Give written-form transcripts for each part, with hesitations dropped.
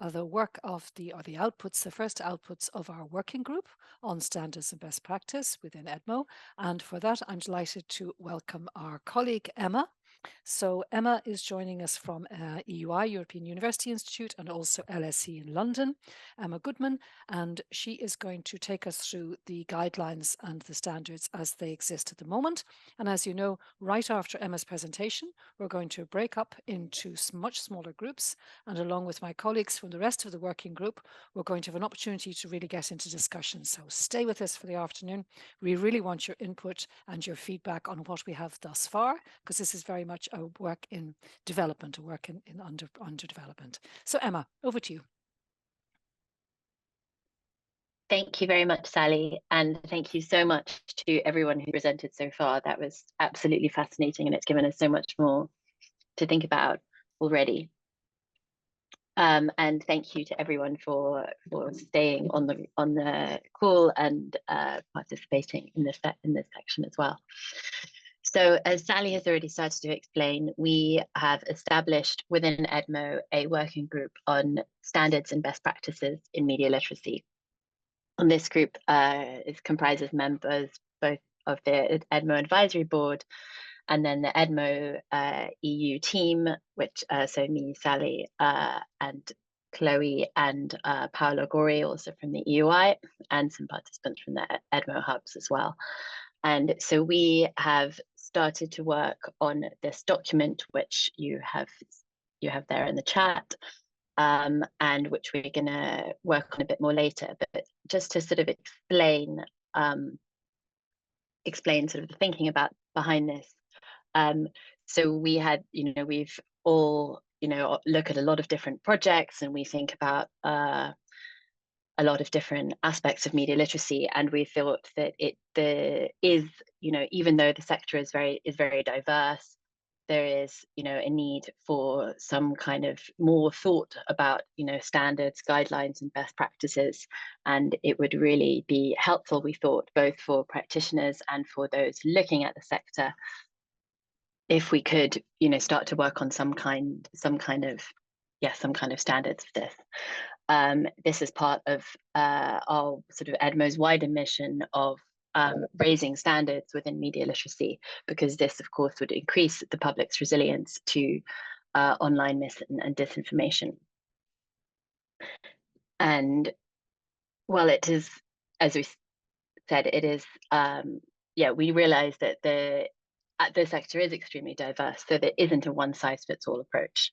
the work of the outputs, the first outputs of our working group on standards and best practice within EDMO. And for that, I'm delighted to welcome our colleague Emma. So Emma is joining us from EUI, European University Institute, and also LSE in London, Emma Goodman, and she is going to take us through the guidelines and the standards as they exist at the moment. And as you know, right after Emma's presentation, we're going to break up into much smaller groups, and along with my colleagues from the rest of the working group, we're going to have an opportunity to really get into discussion. So stay with us for the afternoon. We really want your input and your feedback on what we have thus far, because this is very much a work in development, a work in under development. So Emma, over to you. Thank you very much, Sally, and thank you so much to everyone who presented so far. That was absolutely fascinating, and it's given us so much more to think about already. And thank you to everyone for staying on the call and participating in this section as well. So as Sally has already started to explain, we have established within EDMO a working group on standards and best practices in media literacy. And this group comprises members both of the EDMO Advisory Board and then the EDMO EU team, which so me, Sally, and Chloe and Paolo Gori, also from the EUI, and some participants from the EDMO hubs as well. And so we have started to work on this document, which you have there in the chat, and which we're going to work on a bit more later. But just to sort of explain sort of the thinking behind this. So we had, we've all, look at a lot of different projects, and we think about a lot of different aspects of media literacy, and we thought that there is, even though the sector is very diverse, there is, a need for some kind of more thought about, standards, guidelines, and best practices. And it would really be helpful, we thought, both for practitioners and for those looking at the sector, if we could, start to work on some kind of standards for this. This is part of our sort of EDMO's wider mission of raising standards within media literacy, because this, of course, would increase the public's resilience to online mis and disinformation. And well, it is, as we said, it is, we realize that the sector is extremely diverse, so there isn't a one-size-fits-all approach.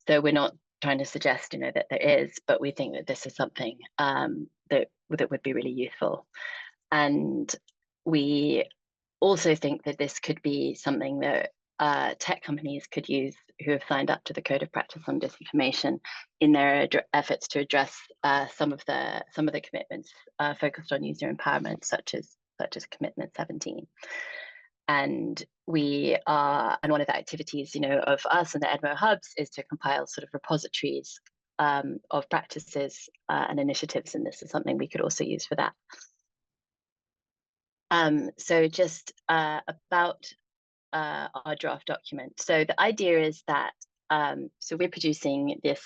So we're not trying to suggest, that there is, but we think that this is something that would be really useful. And we also think that this could be something that tech companies could use who have signed up to the Code of Practice on Disinformation in their efforts to address some of the commitments focused on user empowerment, such as Commitment 17. And one of the activities, of us and the EDMO hubs is to compile sort of repositories of practices and initiatives, and this is something we could also use for that. So just about our draft document. So the idea is that so we're producing this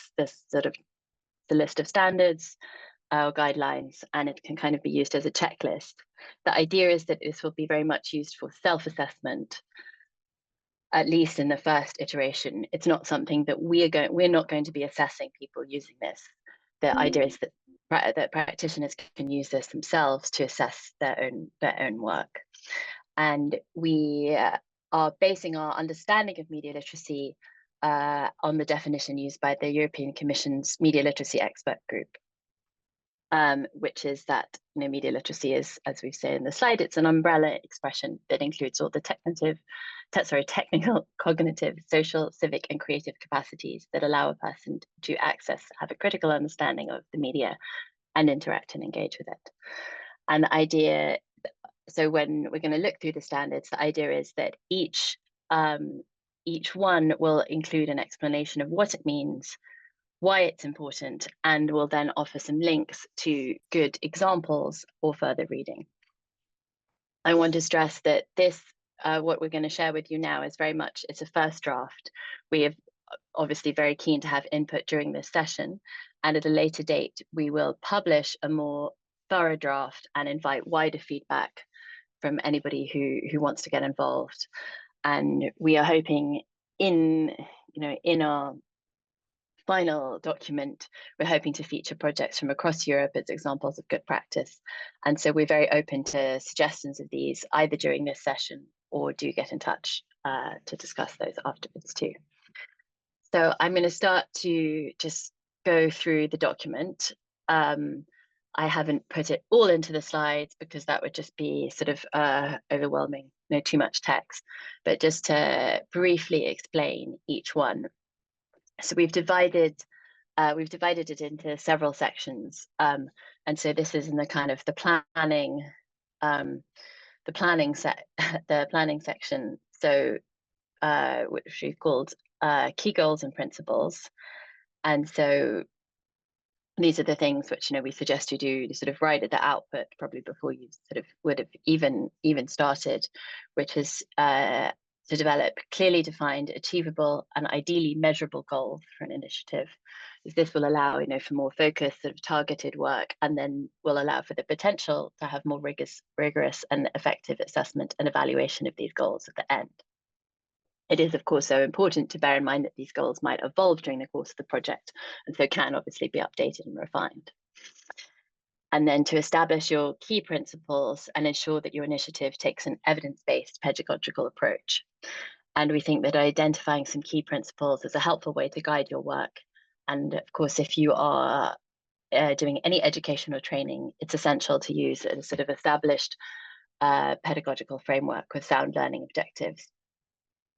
sort of the list of standards or guidelines, and it can kind of be used as a checklist. The idea is that this will be very much used for self-assessment, at least in the first iteration. It's not something that we're not going to be assessing people using this. The idea is that practitioners can use this themselves to assess their own work. And we are basing our understanding of media literacy on the definition used by the European Commission's Media Literacy Expert Group, which is that media literacy is, as we say in the slide, it's an umbrella expression that includes all the technical, cognitive, social, civic, and creative capacities that allow a person to have a critical understanding of the media and interact and engage with it. And the idea, so when we're going to look through the standards, the idea is that each one will include an explanation of what it means, why it's important, and will then offer some links to good examples or further reading. I want to stress that this, what we're going to share with you now, is very much, it's a first draft. We have obviously very keen to have input during this session. And at a later date, we will publish a more thorough draft and invite wider feedback from anybody who wants to get involved. And we are hoping in our final document, we're hoping to feature projects from across Europe as examples of good practice. And so we're very open to suggestions of these either during this session or do get in touch to discuss those afterwards too. So I'm going to start to just go through the document. I haven't put it all into the slides because that would just be sort of overwhelming, too much text, but just to briefly explain each one. So we've divided it into several sections, and so this is in the kind of the planning section. So which we've called key goals and principles, and so these are the things which we suggest you do sort of right at the output, probably before you sort of would have even started, which is to develop clearly defined, achievable, and ideally measurable goals for an initiative. This will allow for more focused, sort of targeted work, and then will allow for the potential to have more rigorous and effective assessment and evaluation of these goals at the end. It is, of course, so important to bear in mind that these goals might evolve during the course of the project, and so can obviously be updated and refined. And then to establish your key principles and ensure that your initiative takes an evidence-based pedagogical approach. And we think that identifying some key principles is a helpful way to guide your work. And of course, if you are doing any educational training, it's essential to use a sort of established pedagogical framework with sound learning objectives.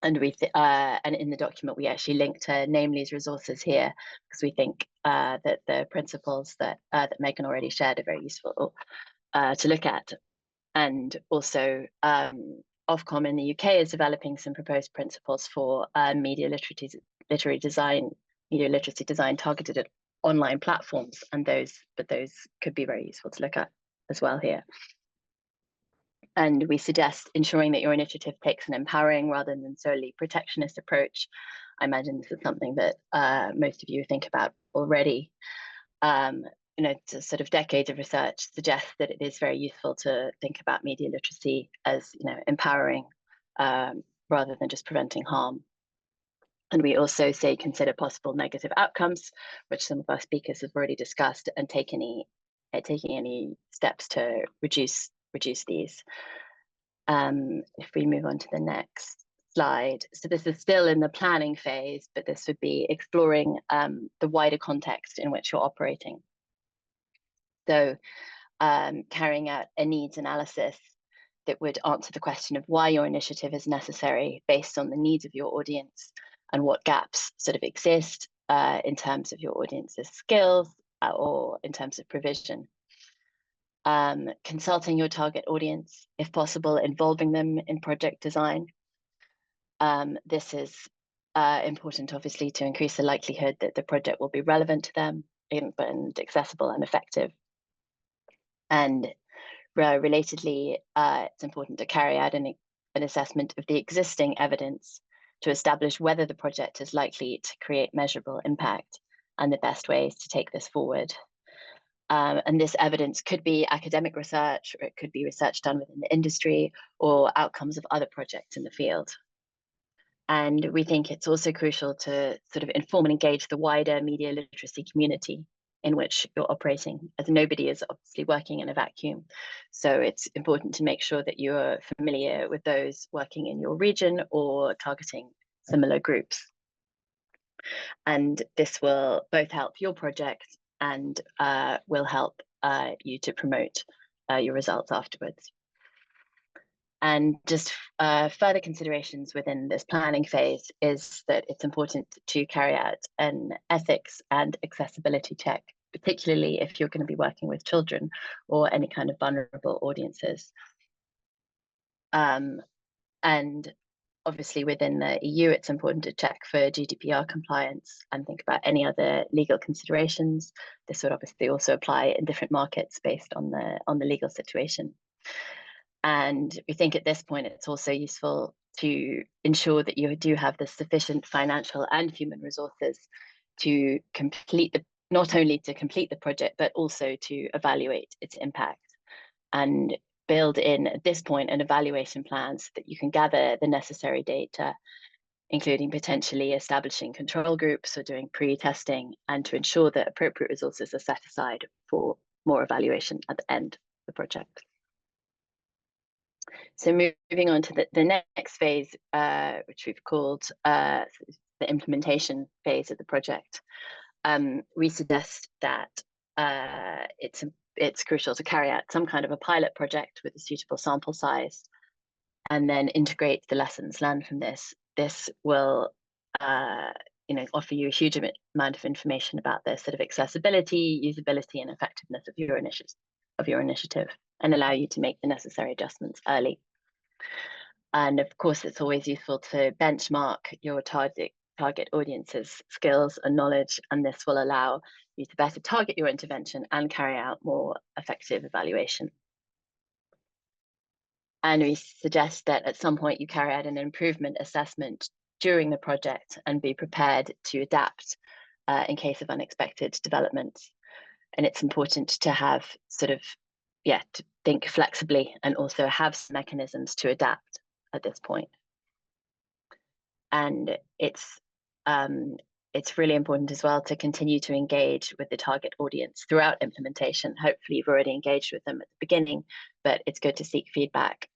And and in the document, we actually link to Namely's resources here because we think that the principles that Megan already shared are very useful to look at. And also, Ofcom in the UK is developing some proposed principles for media literacy design targeted at online platforms, and those could be very useful to look at as well here. And we suggest ensuring that your initiative takes an empowering rather than solely protectionist approach. I imagine this is something that most of you think about already. Sort of decades of research suggests that it is very useful to think about media literacy as empowering rather than just preventing harm. And we also say consider possible negative outcomes, which some of our speakers have already discussed, and taking any steps to reduce these. If we move on to the next slide. So this is still in the planning phase, but this would be exploring the wider context in which you're operating. So carrying out a needs analysis that would answer the question of why your initiative is necessary based on the needs of your audience and what gaps sort of exist in terms of your audience's skills or in terms of provision. Consulting your target audience, if possible, involving them in project design. This is important, obviously, to increase the likelihood that the project will be relevant to them and accessible and effective. And relatedly, it's important to carry out an assessment of the existing evidence to establish whether the project is likely to create measurable impact and the best ways to take this forward. And this evidence could be academic research, or it could be research done within the industry or outcomes of other projects in the field. And we think it's also crucial to sort of inform and engage the wider media literacy community in which you're operating, as nobody is obviously working in a vacuum. So it's important to make sure that you're familiar with those working in your region or targeting similar groups. And this will both help your project and will help you to promote your results afterwards. And just further considerations within this planning phase is that it's important to carry out an ethics and accessibility check, particularly if you're going to be working with children or any kind of vulnerable audiences. And obviously within the EU, it's important to check for GDPR compliance and think about any other legal considerations. This would obviously also apply in different markets based on the legal situation. And we think at this point, it's also useful to ensure that you do have the sufficient financial and human resources to not only to complete the project, but also to evaluate its impact, and build in at this point an evaluation plan so that you can gather the necessary data, including potentially establishing control groups or doing pre-testing, and to ensure that appropriate resources are set aside for more evaluation at the end of the project. So moving on to the next phase, which we've called the implementation phase of the project, we suggest that it's crucial to carry out some kind of a pilot project with a suitable sample size, and then integrate the lessons learned from this. This will offer you a huge amount of information about the sort of accessibility, usability, and effectiveness of your initiative, and allow you to make the necessary adjustments early. And of course, it's always useful to benchmark your target audience's skills and knowledge, and this will allow you to better target your intervention and carry out more effective evaluation. And we suggest that at some point you carry out an improvement assessment during the project and be prepared to adapt in case of unexpected developments. And it's important to have to think flexibly and also have some mechanisms to adapt at this point. And it's really important as well to continue to engage with the target audience throughout implementation. Hopefully you've already engaged with them at the beginning, but it's good to seek feedback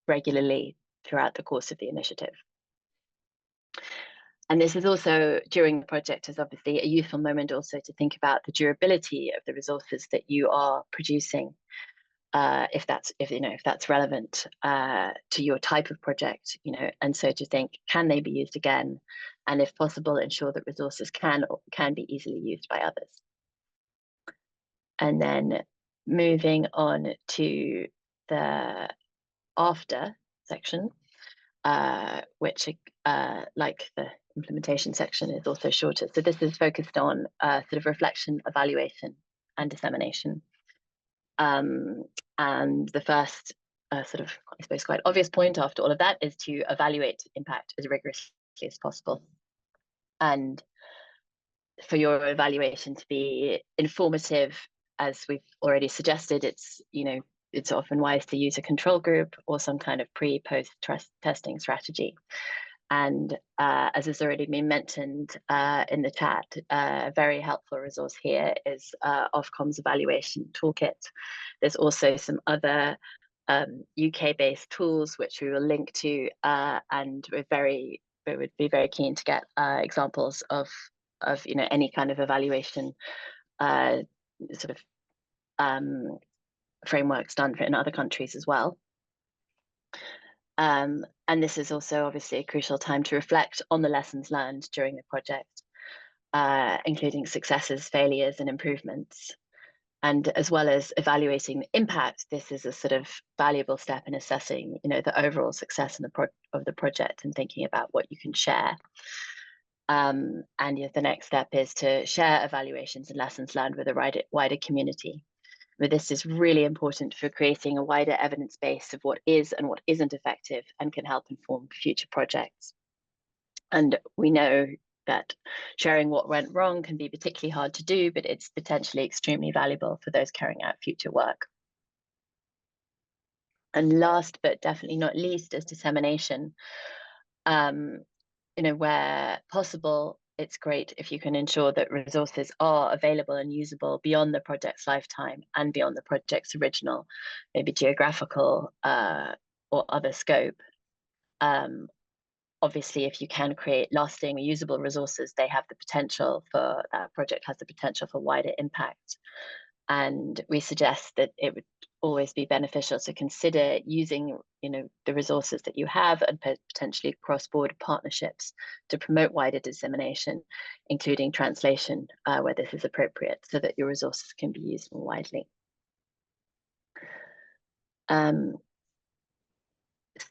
regularly throughout the course of the initiative. And this is also, during the project, is obviously a useful moment also to think about the durability of the resources that you are producing, if that's relevant to your type of project, and so to think, can they be used again, and if possible, ensure that resources can be easily used by others. And then moving on to the after section, which like the implementation section is also shorter. So this is focused on sort of reflection, evaluation, and dissemination. And the first sort of, I suppose, quite obvious point after all of that is to evaluate impact as rigorously as possible. And for your evaluation to be informative, as we've already suggested, it's often wise to use a control group or some kind of pre-post testing strategy. And as has already been mentioned in the chat, a very helpful resource here is Ofcom's evaluation toolkit. There's also some other UK-based tools which we will link to, and we would be very keen to get examples of any kind of evaluation frameworks done in other countries as well. And this is also obviously a crucial time to reflect on the lessons learned during the project, including successes, failures, and improvements. And as well as evaluating the impact, this is a sort of valuable step in assessing, the overall success of the project and thinking about what you can share. And the next step is to share evaluations and lessons learned with a wider community. But this is really important for creating a wider evidence base of what is and what isn't effective and can help inform future projects. And we know that sharing what went wrong can be particularly hard to do, but it's potentially extremely valuable for those carrying out future work. And last, but definitely not least, is dissemination. Where possible, it's great if you can ensure that resources are available and usable beyond the project's lifetime and beyond the project's original, maybe geographical or other scope. Obviously, if you can create lasting, usable resources, that project has the potential for wider impact. And we suggest that it would always be beneficial to consider using, the resources that you have and potentially cross-border partnerships to promote wider dissemination, including translation where this is appropriate, so that your resources can be used more widely.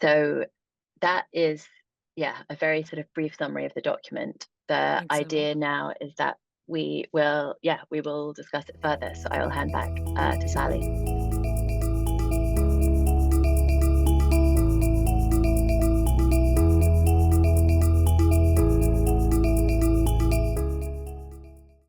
So that is, a very sort of brief summary of the document. The Thanks, idea Emma. now is that we will discuss it further. So I will hand back to Sally.